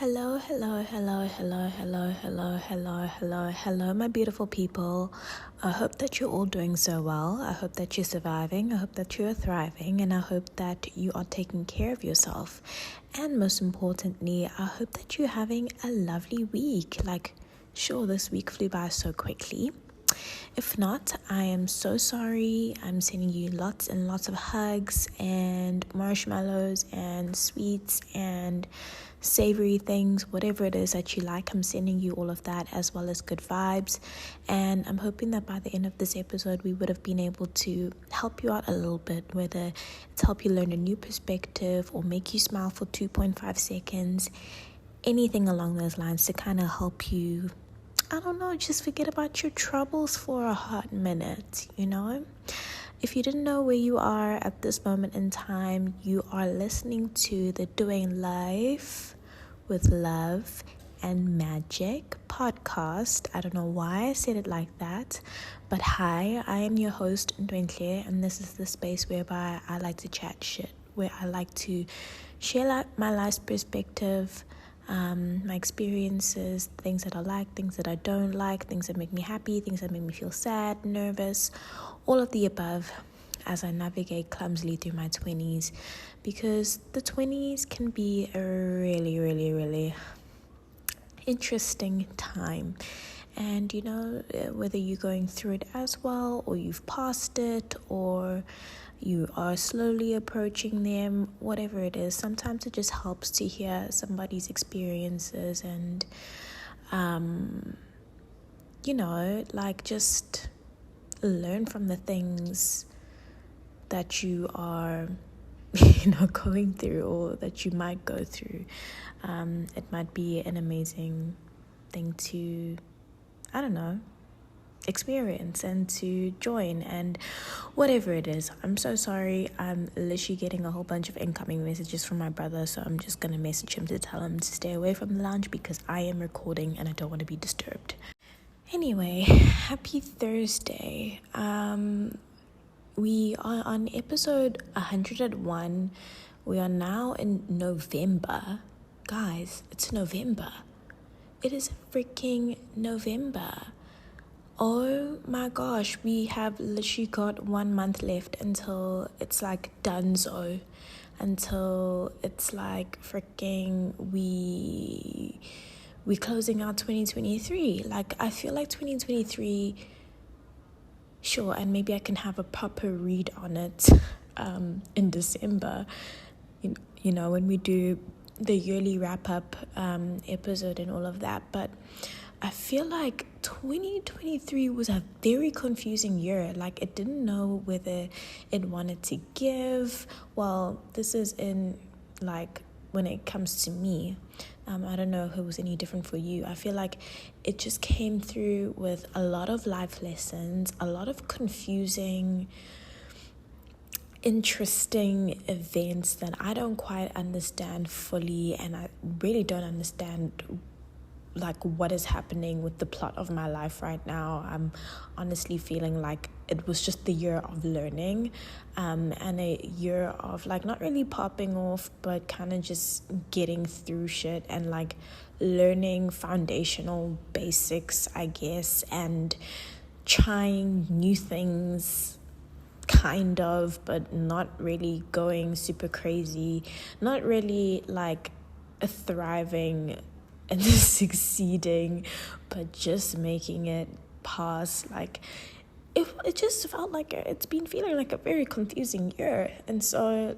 Hello, my beautiful people. I hope that you're all doing so well. I hope that you're surviving. I hope that you're thriving. And I hope that you are taking care of yourself. And most importantly, I hope that you're having a lovely week. Sure, this week flew by so quickly. If not, I am so sorry. I'm sending you lots and lots of hugs and marshmallows and sweets and savory things, whatever it is that you like. I'm sending you all of that, as well as good vibes. And I'm hoping that by the end of this episode, we would have been able to help you out a little bit, whether it's help you learn a new perspective or make you smile for 2.5 seconds, anything along those lines to kind of help you, just forget about your troubles for a hot minute, If you didn't know where you are at this moment in time, you are listening to the Doing Life with Love and Magic podcast. I don't know why I said it like that, but hi, I am your host, Ndwentle, and this is the space whereby I like to chat shit, where I like to share my life's perspective, my experiences, things that I like, things that I don't like, things that make me happy, things that make me feel sad, nervous, all of the above, as I navigate clumsily through my 20s, because the 20s can be a really, really, really interesting time. And whether you're going through it as well, or you've passed it, or you are slowly approaching them, whatever it is, sometimes it just helps to hear somebody's experiences and just learn from the things that you are going through, or that you might go through. It might be an amazing thing to experience and to join, and whatever it is. I'm so sorry. I'm literally getting a whole bunch of incoming messages from my brother, so I'm just gonna message him to tell him to stay away from the lounge because I am recording and I don't want to be disturbed. Anyway, happy Thursday. We are on episode 101. We are now in November. Guys, it's November. It is freaking November. Oh my gosh, we have literally got 1 month left until it's like donezo, until it's like freaking we closing out 2023. I feel like 2023, sure, and maybe I can have a proper read on it in December, when we do the yearly wrap-up episode and all of that. But I feel like 2023 was a very confusing year. It didn't know whether it wanted to give. Well, this is in when it comes to me. I don't know if it was any different for you. I feel like it just came through with a lot of life lessons, a lot of confusing, interesting events that I don't quite understand fully, and I really don't understand what is happening with the plot of my life right now. I'm honestly feeling like it was just the year of learning, and a year of not really popping off, but kind of just getting through shit and learning foundational basics, I guess, and trying new things kind of, but not really going super crazy, not really thriving and succeeding, but just making it pass. It just felt like it's been feeling like a very confusing year. And so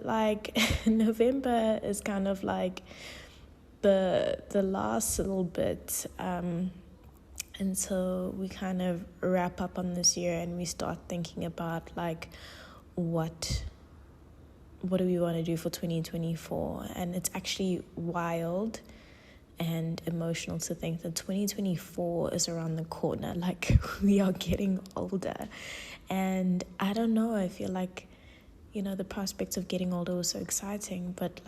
November is kind of the last little bit until we kind of wrap up on this year and we start thinking about what do we want to do for 2024. And it's actually wild and emotional to think that 2024 is around the corner. We are getting older, and I don't know, I feel like the prospects of getting older was so exciting, but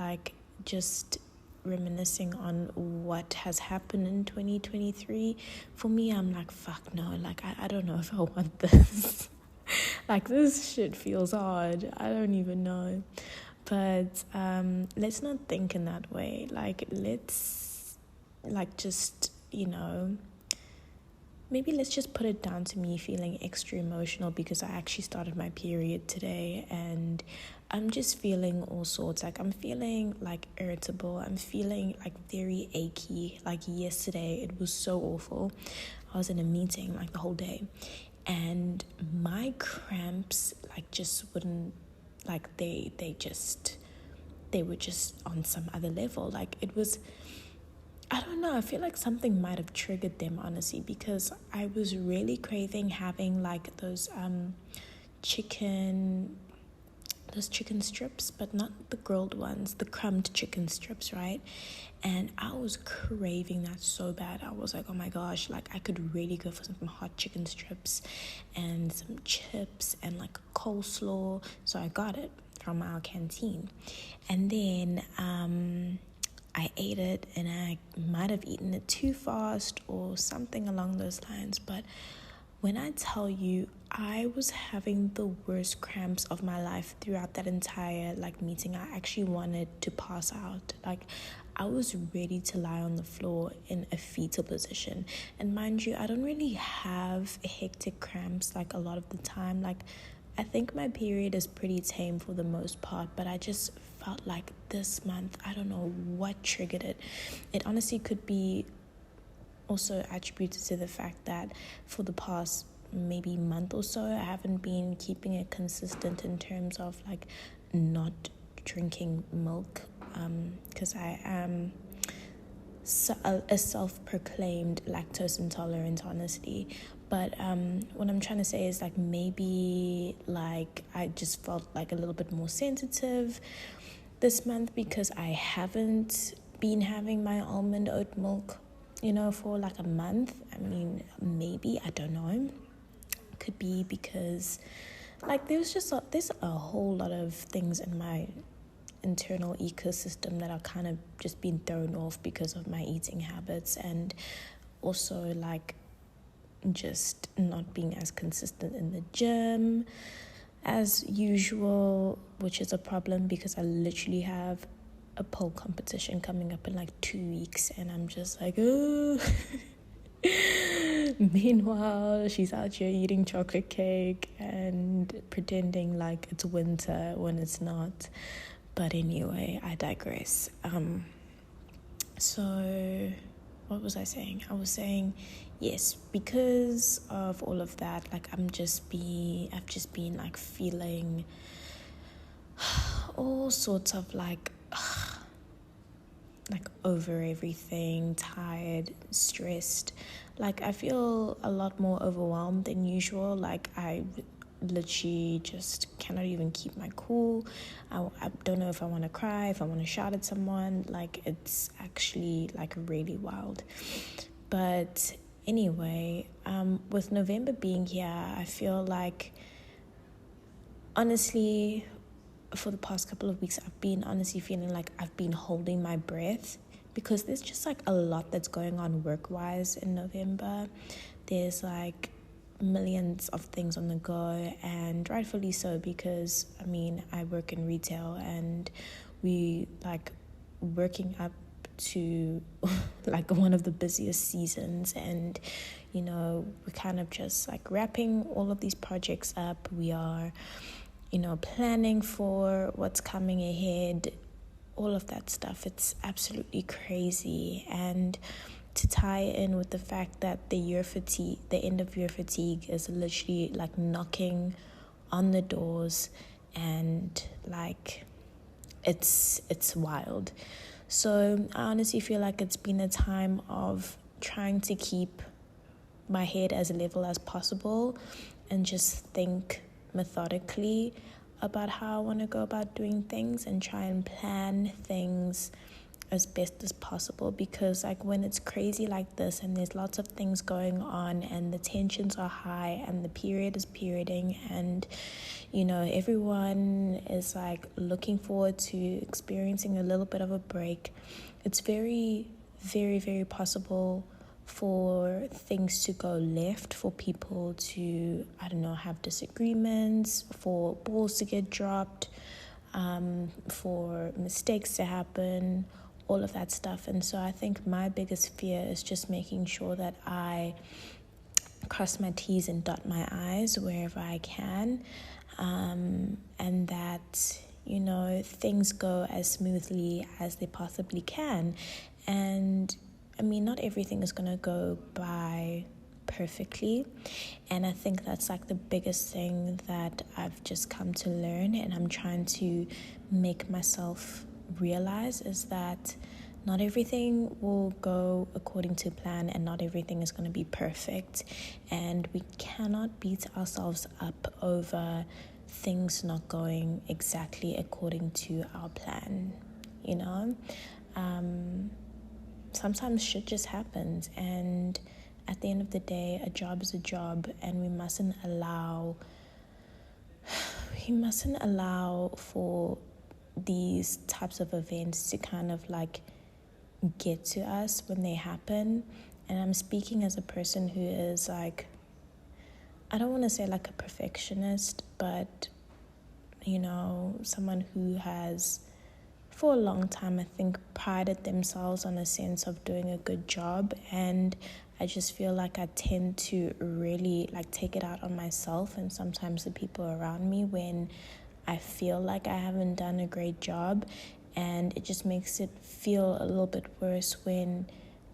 just reminiscing on what has happened in 2023, for me, I'm fuck no, I don't know if I want this. This shit feels hard. I don't even know. But let's not think in that way. Let's like just, maybe let's just put it down to me feeling extra emotional because I actually started my period today, and I'm just feeling all sorts. Like, I'm feeling like irritable. I'm feeling like very achy. Like, yesterday, it was so awful. I was in a meeting like the whole day, and my cramps like just wouldn't, like they were just on some other level. Like, it was, I don't know, I feel like something might have triggered them, honestly, because I was really craving having like chicken those chicken strips, but not the grilled ones, the crumbed chicken strips, right? And I was craving that so bad. I was like, oh my gosh, like I could really go for some hot chicken strips and some chips and like coleslaw. So I got it from our canteen. And then I ate it, and I might have eaten it too fast or something along those lines. But when I tell you, I was having the worst cramps of my life throughout that entire like meeting. I actually wanted to pass out. Like, I was ready to lie on the floor in a fetal position. And mind you, I don't really have hectic cramps like a lot of the time. Like, I think my period is pretty tame for the most part, but I just felt like this month, I don't know what triggered it. It honestly could be also attributed to the fact that for the past maybe month or so, I haven't been keeping it consistent in terms of like not drinking milk, because I am a self-proclaimed lactose intolerant, honestly. But what I'm trying to say is like maybe like I just felt like a little bit more sensitive this month because I haven't been having my almond oat milk, for like a month. I mean, maybe, I don't know. Could be because like there's a whole lot of things in my internal ecosystem that are kind of just being thrown off because of my eating habits, and also like just not being as consistent in the gym as usual, which is a problem because I literally have a pole competition coming up in like 2 weeks, and I'm just like, oh. Meanwhile, she's out here eating chocolate cake and pretending like it's winter when it's not. But anyway, I digress. So what was I saying? I was saying, yes, because of all of that, like I've just been like feeling all sorts of like over everything, tired, stressed. Like I feel a lot more overwhelmed than usual. Like I literally just cannot even keep my cool. I don't know if I want to cry, if I want to shout at someone. Like it's actually like really wild. But anyway, with November being here, I feel like honestly for the past couple of weeks, I've been honestly feeling like I've been holding my breath because there's just like a lot that's going on work-wise in November. There's like millions of things on the go, and rightfully so, because I mean I work in retail and we like working up to like one of the busiest seasons, and we're kind of just like wrapping all of these projects up. We are planning for what's coming ahead, all of that stuff. It's absolutely crazy. And to tie in with the fact that the end of year fatigue is literally like knocking on the doors, and like it's wild. So I honestly feel like it's been a time of trying to keep my head as level as possible and just think methodically about how I want to go about doing things and try and plan things as best as possible, because like when it's crazy like this and there's lots of things going on and the tensions are high and the period is perioding and everyone is like looking forward to experiencing a little bit of a break, it's very, very, very possible for things to go left, for people to, I don't know, have disagreements, for balls to get dropped, for mistakes to happen, all of that stuff. And so I think my biggest fear is just making sure that I cross my T's and dot my I's wherever I can, and that, you know, things go as smoothly as they possibly can. And I mean, not everything is going to go by perfectly, and I think that's like the biggest thing that I've just come to learn, and I'm trying to make myself realize, is that not everything will go according to plan, and not everything is going to be perfect, and we cannot beat ourselves up over things not going exactly according to our plan. You know, sometimes shit just happens, and at the end of the day, a job is a job, and we mustn't allow for these types of events to kind of like get to us when they happen. And I'm speaking as a person who is like, I don't want to say like a perfectionist, but you know, someone who has for a long time, I think, prided themselves on a sense of doing a good job. And I just feel like I tend to really like take it out on myself and sometimes the people around me when I feel like I haven't done a great job. And it just makes it feel a little bit worse when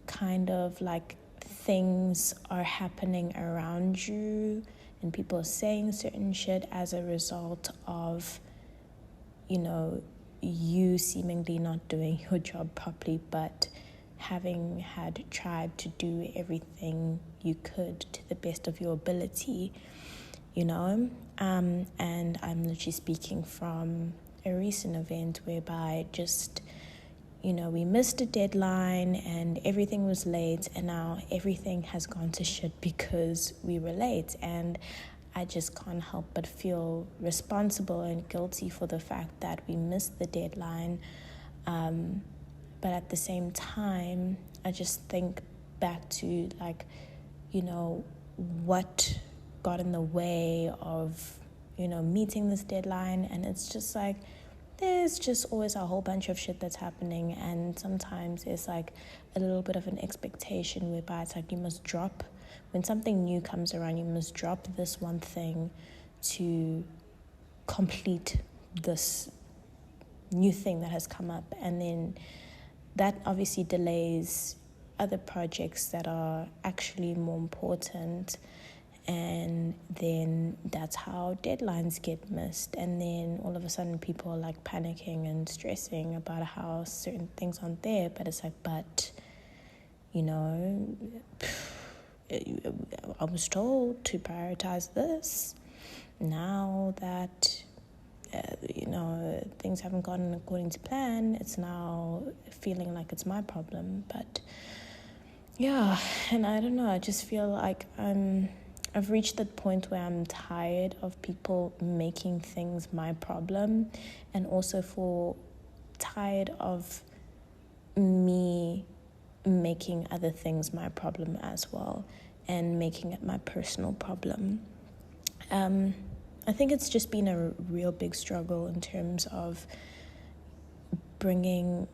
kind of like things are happening around you and people are saying certain shit as a result of, you know, you seemingly not doing your job properly, but having had tried to do everything you could to the best of your ability, you know. And I'm literally speaking from a recent event whereby just, you know, we missed a deadline and everything was late, and now everything has gone to shit because we were late. And I just can't help but feel responsible and guilty for the fact that we missed the deadline. But at the same time, I just think back to like, you know, what got in the way of, you know, meeting this deadline. And it's just like, there's just always a whole bunch of shit that's happening. And sometimes it's like a little bit of an expectation whereby it's like you must drop, when something new comes around, you must drop this one thing to complete this new thing that has come up. And then that obviously delays other projects that are actually more important. And then that's how deadlines get missed. And then all of a sudden people are like panicking and stressing about how certain things aren't there. But it's like, but, you know, I was told to prioritize this. Now that, you know, things haven't gone according to plan, it's now feeling like it's my problem. But yeah, and I don't know, I just feel like I've reached that point where I'm tired of people making things my problem, and also tired of me making other things my problem as well, and making it my personal problem. I think it's just been a real big struggle in terms of bringing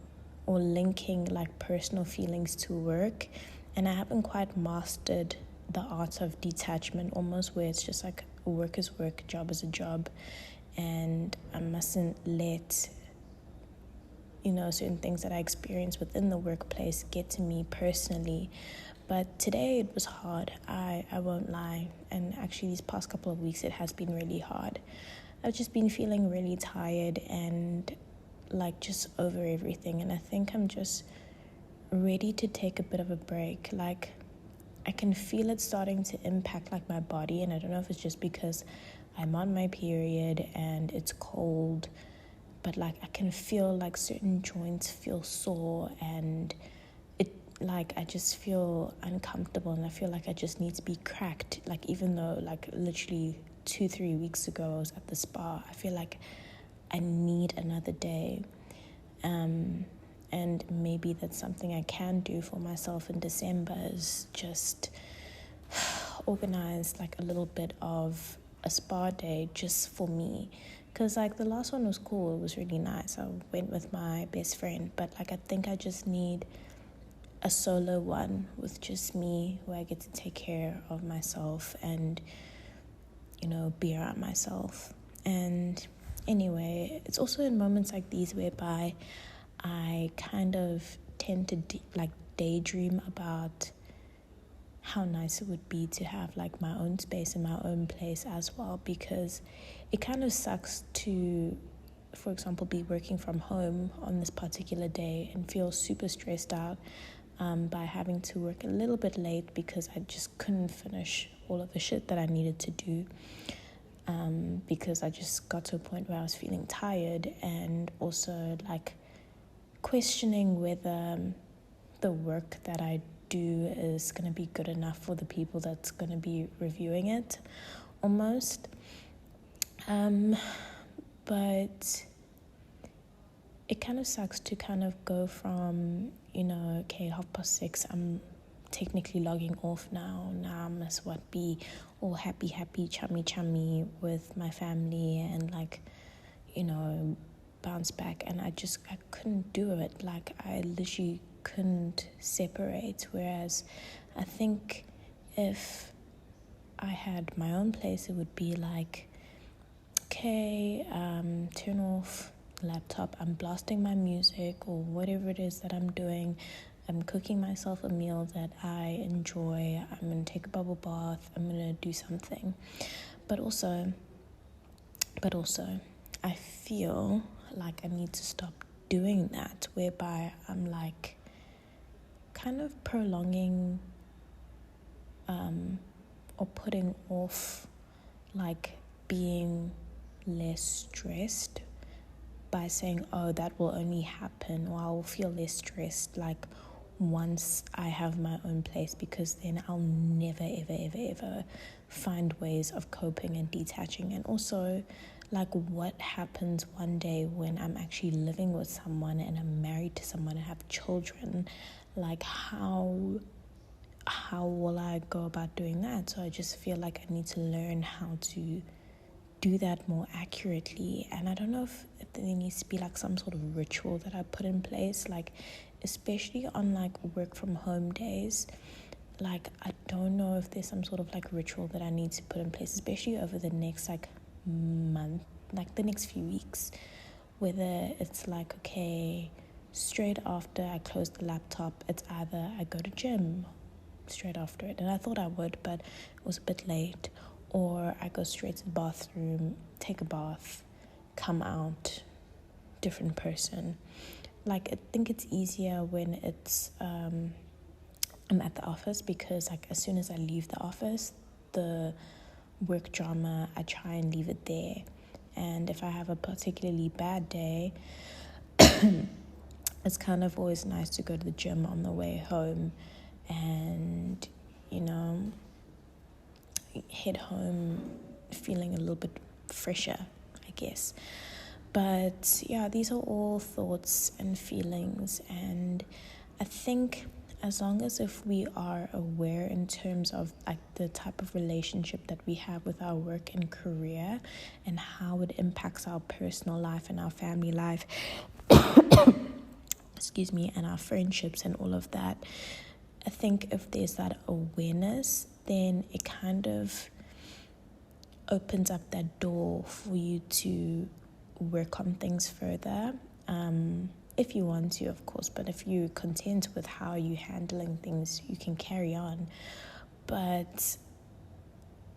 or linking like personal feelings to work, and I haven't quite mastered the art of detachment, almost, where it's just like work is work, job is a job, and I mustn't let, you know, certain things that I experience within the workplace get to me personally. But today it was hard, I won't lie, and actually these past couple of weeks it has been really hard. I've just been feeling really tired and like just over everything, and I think I'm just ready to take a bit of a break. Like, I can feel it starting to impact like my body, and I don't know if it's just because I'm on my period and it's cold, but like I can feel like certain joints feel sore, and it like I just feel uncomfortable, and I feel like I just need to be cracked. Like, even though like literally 2-3 weeks ago I was at the spa, I feel like I need another day. And maybe that's something I can do for myself in December, is just organize like a little bit of a spa day just for me, Because, like, the last one was cool. It was really nice. I went with my best friend. But, like, I think I just need a solo one with just me, where I get to take care of myself and, be around myself. And anyway, it's also in moments like these whereby I kind of tend to daydream about how nice it would be to have like my own space and my own place as well, because it kind of sucks to, for example, be working from home on this particular day and feel super stressed out by having to work a little bit late because I just couldn't finish all of the shit that I needed to do, because I just got to a point where I was feeling tired, and also like questioning whether the work that I do is going to be good enough for the people that's going to be reviewing it, almost. But it kind of sucks to kind of go from, okay, 6:30, I'm technically logging off now. Now I must be all happy, chummy with my family and like, bounce back. And I couldn't do it. Like, I literally couldn't separate. Whereas I think if I had my own place, it would be like, okay, turn off the laptop, I'm blasting my music or whatever it is that I'm doing. I'm cooking myself a meal that I enjoy. I'm going to take a bubble bath. I'm going to do something. But also, I feel like I need to stop doing that, whereby I'm like kind of prolonging or putting off like being less stressed by saying, oh, that will only happen, or I'll feel less stressed like once I have my own place, because then I'll never ever find ways of coping and detaching. And also, like, what happens one day when I'm actually living with someone and I'm married to someone and have children? Like, how will I go about doing that? So I just feel like I need to learn how to do that more accurately. And I don't know if there needs to be like some sort of ritual that I put in place, like especially on like work from home days. Like, I don't know if there's some sort of like ritual that I need to put in place, especially over the next like month, like the next few weeks, whether it's like, okay, straight after I close the laptop, it's either I go to gym straight after it, and I thought I would, but it was a bit late, or I go straight to the bathroom, take a bath, come out, different person. Like, I think it's easier when it's I'm at the office, because like as soon as I leave the office, the work drama, I try and leave it there. And if I have a particularly bad day, it's kind of always nice to go to the gym on the way home and, head home feeling a little bit fresher, I guess. But yeah, these are all thoughts and feelings, and I think as long as if we are aware in terms of like the type of relationship that we have with our work and career and how it impacts our personal life and our family life, and our friendships and all of that, I think if there's that awareness, then it kind of opens up that door for you to work on things further, if you want to, of course. But if you're content with how you're handling things, you can carry on. But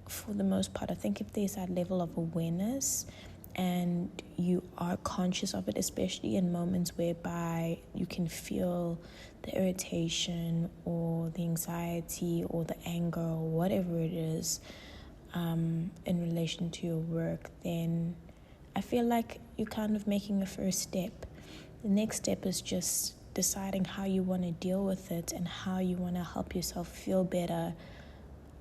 for the most part, I think if there's that level of awareness and you are conscious of it, especially in moments whereby you can feel the irritation or the anxiety or the anger or whatever it is, in relation to your work, then I feel like you're kind of making a first step. The next step is just deciding how you want to deal with it and how you want to help yourself feel better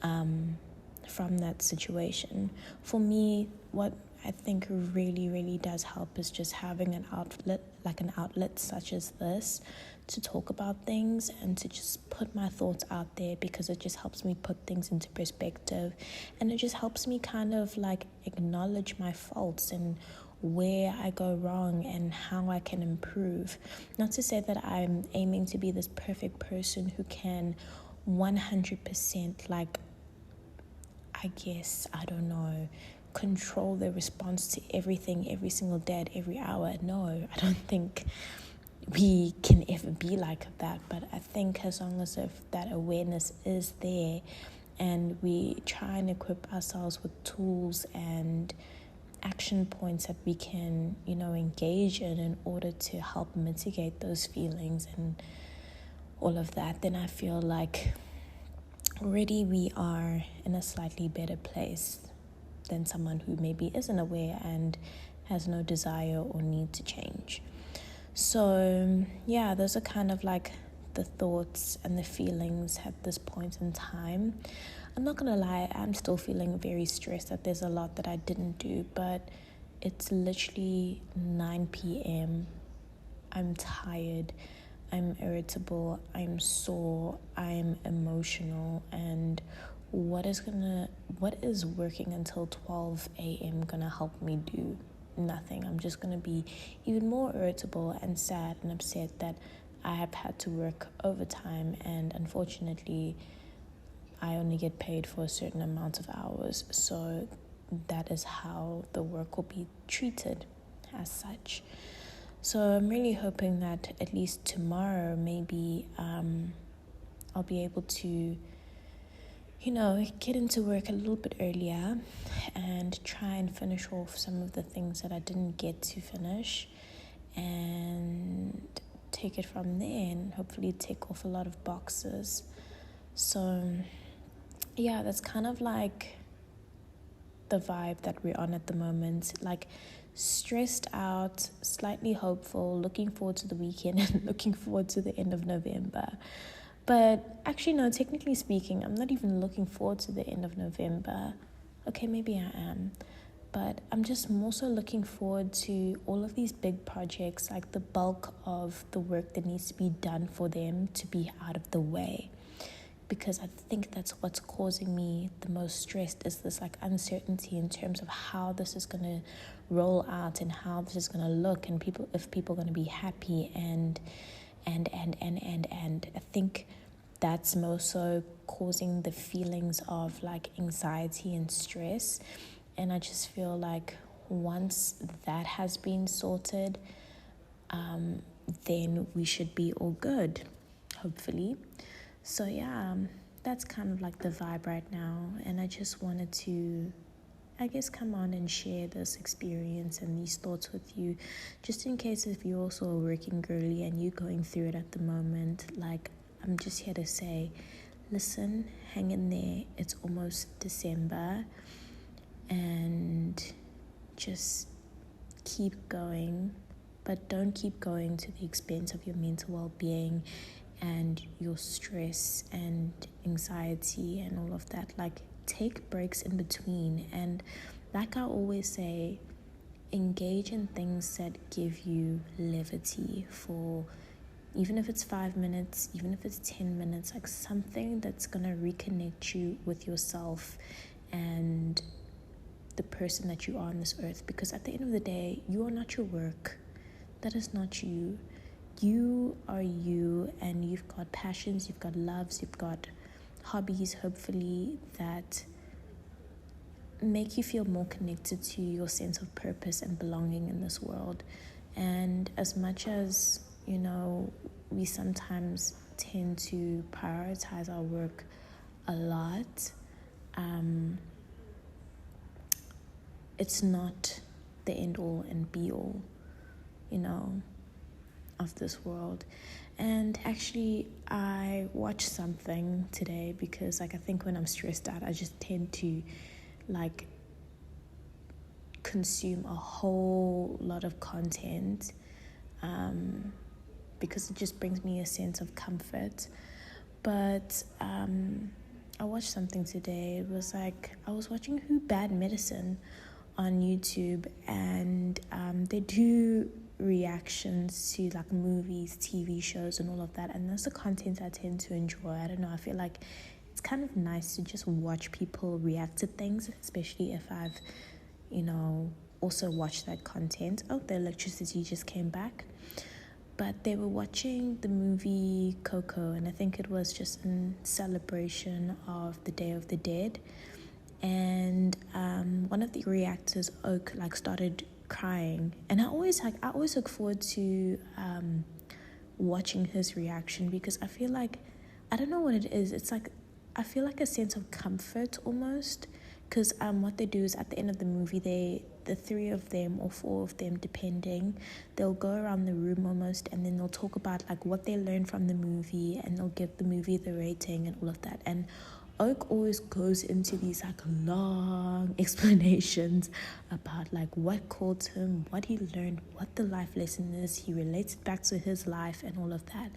from that situation. For me, what I think really, really does help is just having an outlet such as this to talk about things and to just put my thoughts out there, because it just helps me put things into perspective, and it just helps me kind of like acknowledge my faults and where I go wrong and how I can improve. Not to say that I'm aiming to be this perfect person who can 100% I don't know, control their response to everything every single day at every hour. No, I don't think we can ever be like that. But I think as long as if that awareness is there and we try and equip ourselves with tools and action points that we can, engage in order to help mitigate those feelings and all of that, then I feel like already we are in a slightly better place than someone who maybe isn't aware and has no desire or need to change. So yeah, those are kind of like the thoughts and the feelings at this point in time. I'm not gonna lie, I'm still feeling very stressed that there's a lot that I didn't do, but it's literally 9 p.m. I'm tired, I'm irritable, I'm sore, I'm emotional, and what is working until 12 a.m. gonna help me do? Nothing. I'm just gonna be even more irritable and sad and upset that I have had to work overtime, and unfortunately I only get paid for a certain amount of hours, so that is how the work will be treated as such. So I'm really hoping that at least tomorrow maybe I'll be able to get into work a little bit earlier and try and finish off some of the things that I didn't get to finish and take it from there and hopefully take off a lot of boxes. So yeah, that's kind of like the vibe that we're on at the moment, like stressed out, slightly hopeful, looking forward to the weekend and looking forward to the end of November. But actually, no, technically speaking, I'm not even looking forward to the end of November. Okay, maybe I am. But I'm just more so looking forward to all of these big projects, like the bulk of the work that needs to be done for them to be out of the way. Because I think that's what's causing me the most stress, is this uncertainty in terms of how this is going to roll out and how this is going to look, and if people are going to be happy and I think that's more so causing the feelings of anxiety and stress. And I just feel like once that has been sorted, then we should be all good, hopefully. So yeah, that's kind of like the vibe right now, and I just wanted to, come on and share this experience and these thoughts with you, just in case if you're also a working girly and you're going through it at the moment. I'm just here to say, listen, hang in there, it's almost December, and just keep going, but don't keep going to the expense of your mental well-being and your stress and anxiety and all of that. Take breaks in between, and I always say, engage in things that give you levity, for even if it's 5 minutes, even if it's 10 minutes, something that's gonna reconnect you with yourself and the person that you are on this earth. Because at the end of the day, you are not your work. That is not you. You are you, and you've got passions, you've got loves, you've got hobbies, hopefully, that make you feel more connected to your sense of purpose and belonging in this world. And as much as, we sometimes tend to prioritize our work a lot, it's not the end all and be all, of this world. And actually, I watched something today because I think when I'm stressed out, I just tend to consume a whole lot of content, because it just brings me a sense of comfort. But I watched something today. It was I was watching Who Bad Medicine on YouTube, and they do reactions to movies, TV shows, and all of that, and that's the content I tend to enjoy. I don't know, I feel like it's kind of nice to just watch people react to things, especially if I've also watch that content. Oh, the electricity just came back. But they were watching the movie Coco, and I think it was just in celebration of the Day of the Dead. And one of the reactors, Oak, like started crying, and I always look forward to watching his reaction, because I feel like, I don't know what it is. It's like I feel like a sense of comfort almost, because what they do is at the end of the movie, the three of them or four of them depending, they'll go around the room almost, and then they'll talk about like what they learned from the movie, and they'll give the movie the rating and all of that. And Oak always goes into these like long explanations about like what caused him, what he learned, what the life lesson is. He relates it back to his life and all of that.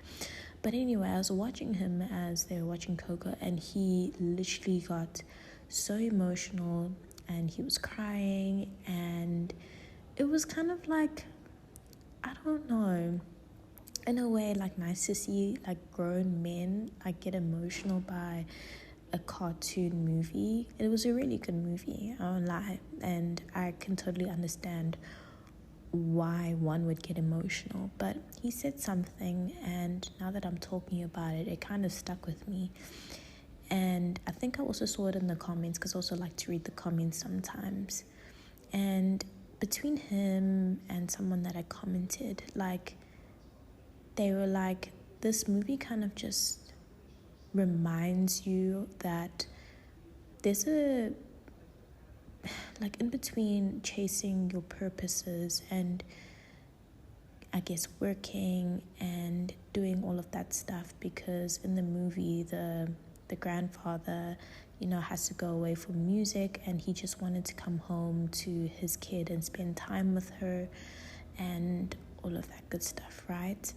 But anyway, I was watching him as they were watching Coco, and he literally got so emotional, and he was crying, and it was kind of like, I don't know, in a way like nice to see like grown men like get emotional by a cartoon movie. It was a really good movie, I won't lie, and I can totally understand why one would get emotional. But he said something, and now that I'm talking about it, it kind of stuck with me. And I think I also saw it in the comments, because I also like to read the comments sometimes. And between him and someone that I commented, like, they were like, this movie kind of just reminds you that there's a, like, in between chasing your purposes and I guess working and doing all of that stuff, because in the movie the grandfather, has to go away for music, and he just wanted to come home to his kid and spend time with her and all of that good stuff, right?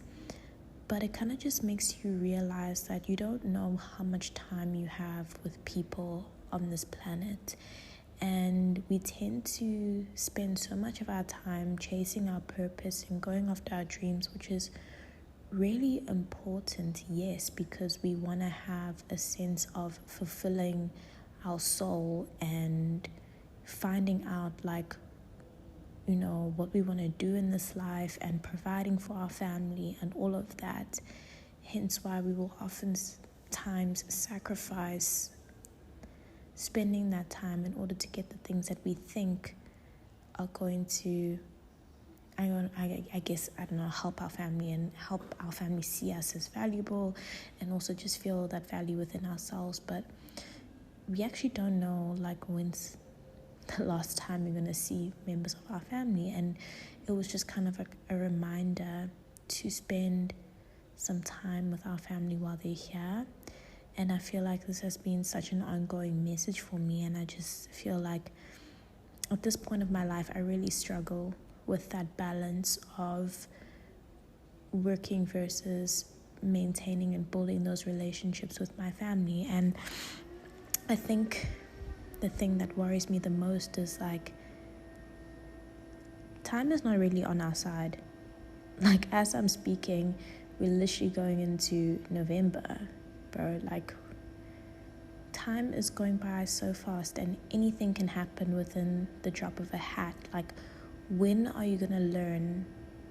But it kind of just makes you realize that you don't know how much time you have with people on this planet. And we tend to spend so much of our time chasing our purpose and going after our dreams, which is really important, yes, because we want to have a sense of fulfilling our soul and finding out, like, what we want to do in this life and providing for our family and all of that. Hence why we will oftentimes sacrifice spending that time in order to get the things that we think are going to, I guess, help our family and help our family see us as valuable, and also just feel that value within ourselves. But we actually don't know, like, when's the last time we're going to see members of our family. And it was just kind of a reminder to spend some time with our family while they're here. And I feel like this has been such an ongoing message for me, and I just feel like at this point of my life I really struggle with that balance of working versus maintaining and building those relationships with my family. And I think the thing that worries me the most is, like, time is not really on our side. Like, as I'm speaking, we're literally going into November, bro. Like, time is going by so fast, and anything can happen within the drop of a hat. Like, when are you gonna learn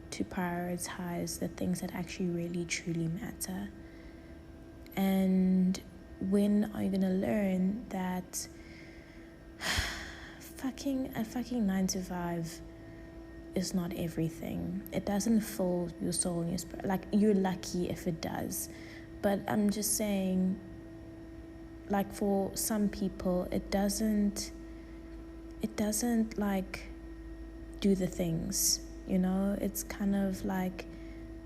to prioritize the things that actually really truly matter? And when are you gonna learn that a fucking 9 to 5 is not everything? It doesn't fill your soul and your spirit. Like, you're lucky if it does, but I'm just saying, like, for some people it doesn't like do the things, it's kind of like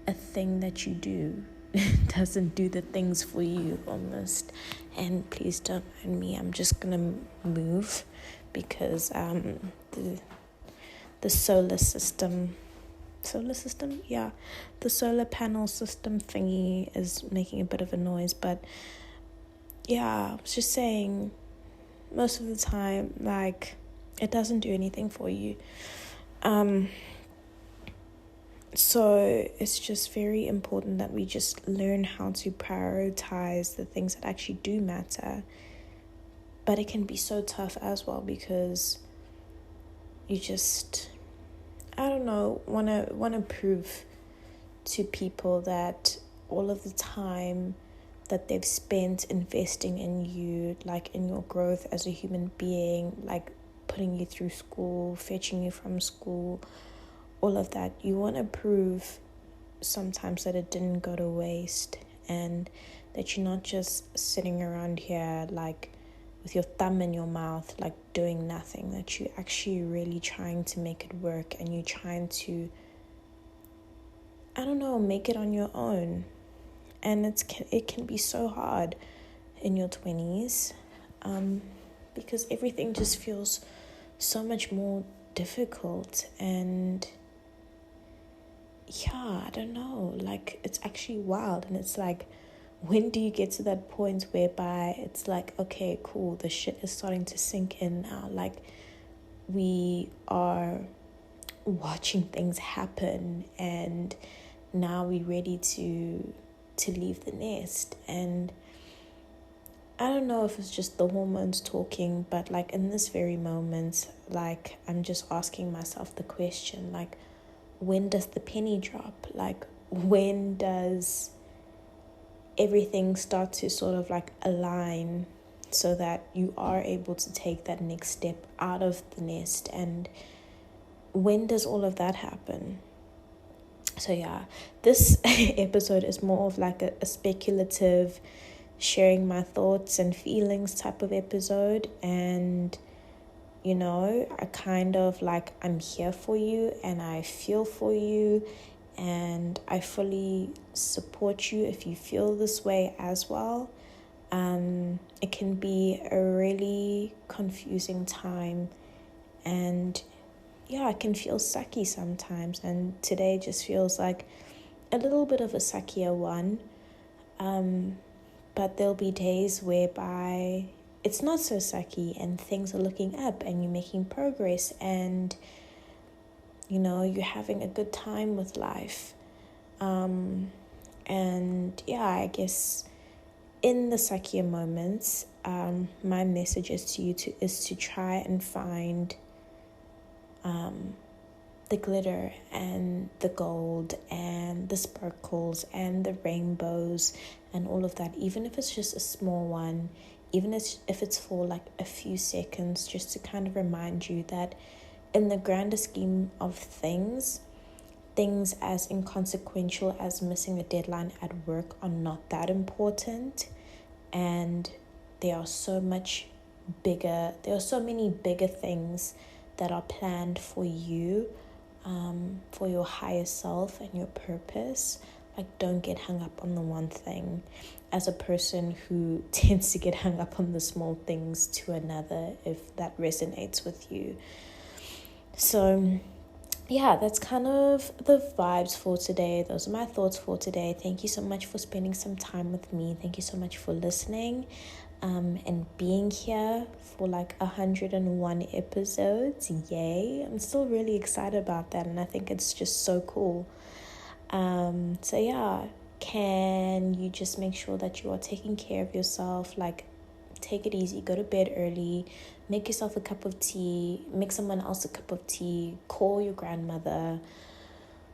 a thing that you do. It doesn't do the things for you almost. And please don't mind me, I'm just gonna move, because the solar panel system thingy is making a bit of a noise. But yeah, I was just saying, most of the time, like, it doesn't do anything for you. So it's just very important that we just learn how to prioritize the things that actually do matter. But it can be so tough as well, because you just, I don't know, wanna prove to people that all of the time that they've spent investing in you, like in your growth as a human being, like putting you through school, fetching you from school, all of that, you want to prove sometimes that it didn't go to waste, and that you're not just sitting around here like with your thumb in your mouth, like doing nothing, that you're actually really trying to make it work, and you're trying to, I don't know, make it on your own. And it can be so hard in your 20s, because everything just feels so much more difficult. And yeah, I don't know, like it's actually wild. And it's like, when do you get to that point whereby it's like, okay, cool, the shit is starting to sink in now, like we are watching things happen, and now we're ready to leave the nest. And I don't know if it's just the hormones talking, but like in this very moment, like I'm just asking myself the question, like, when does the penny drop? Like, when does everything start to sort of like align so that you are able to take that next step out of the nest? And when does all of that happen? So yeah, this episode is more of like a speculative, sharing my thoughts and feelings type of episode. And you know, I kind of like, I'm here for you and I feel for you, and I fully support you if you feel this way as well. It can be a really confusing time, and yeah, it can feel sucky sometimes, and today just feels like a little bit of a suckier one. But there'll be days whereby it's not so sucky and things are looking up and you're making progress, and you know, you're having a good time with life. And yeah, I guess in the suckier moments, my message is to you is to try and find the glitter and the gold and the sparkles and the rainbows and all of that, even if it's just a small one, even if it's for like a few seconds, just to kind of remind you that in the grander scheme of things as inconsequential as missing a deadline at work are not that important. And there are so many bigger things that are planned for you, for your higher self and your purpose. Like, don't get hung up on the one thing. As a person who tends to get hung up on the small things to another, if that resonates with you. So yeah, that's kind of the vibes for today. Those are my thoughts for today. Thank you so much for spending some time with me. Thank you so much for listening, and being here for like 101 episodes. Yay. I'm still really excited about that, and I think it's just so cool. So yeah, can you just make sure that you are taking care of yourself? Like, take it easy, go to bed early, make yourself a cup of tea, make someone else a cup of tea, call your grandmother,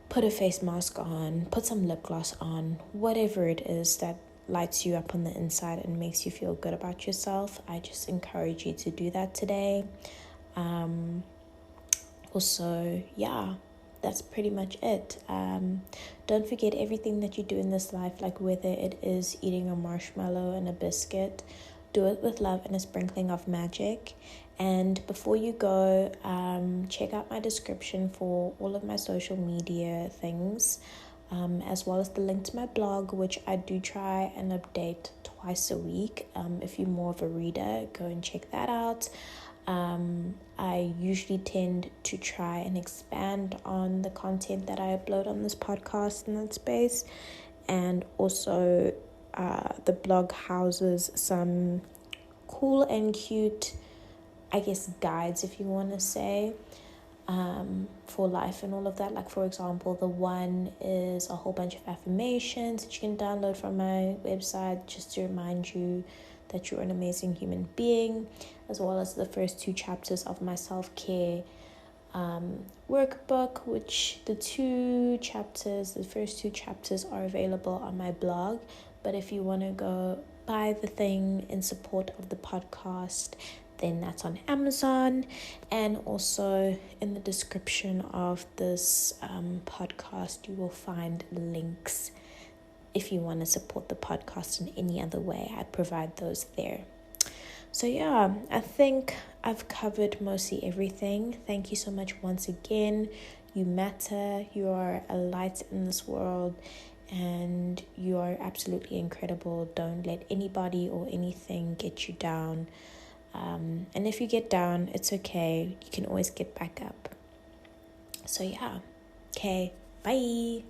put a face mask on, put some lip gloss on, whatever it is that lights you up on the inside and makes you feel good about yourself. I just encourage you to do that today. Also, yeah, that's pretty much it. Don't forget everything that you do in this life, like whether it is eating a marshmallow and a biscuit, do it with love and a sprinkling of magic. And before you go, check out my description for all of my social media things, as well as the link to my blog, which I do try and update twice a week. If you're more of a reader, go and check that out. I usually tend to try and expand on the content that I upload on this podcast in that space. And also, the blog houses some cool and cute, I guess, guides, if you want to say, for life and all of that. Like, for example, the one is a whole bunch of affirmations that you can download from my website just to remind you that you're an amazing human being, as well as the first 2 chapters of my self-care workbook, which the first two chapters are available on my blog. But if you want to go buy the thing in support of the podcast, then that's on Amazon. And also in the description of this podcast, you will find links if you want to support the podcast in any other way. I provide those there. So yeah, I think I've covered mostly everything. Thank you so much once again. You matter. You are a light in this world, and you are absolutely incredible. Don't let anybody or anything get you down. And if you get down, it's okay. You can always get back up. So yeah. Okay. Bye.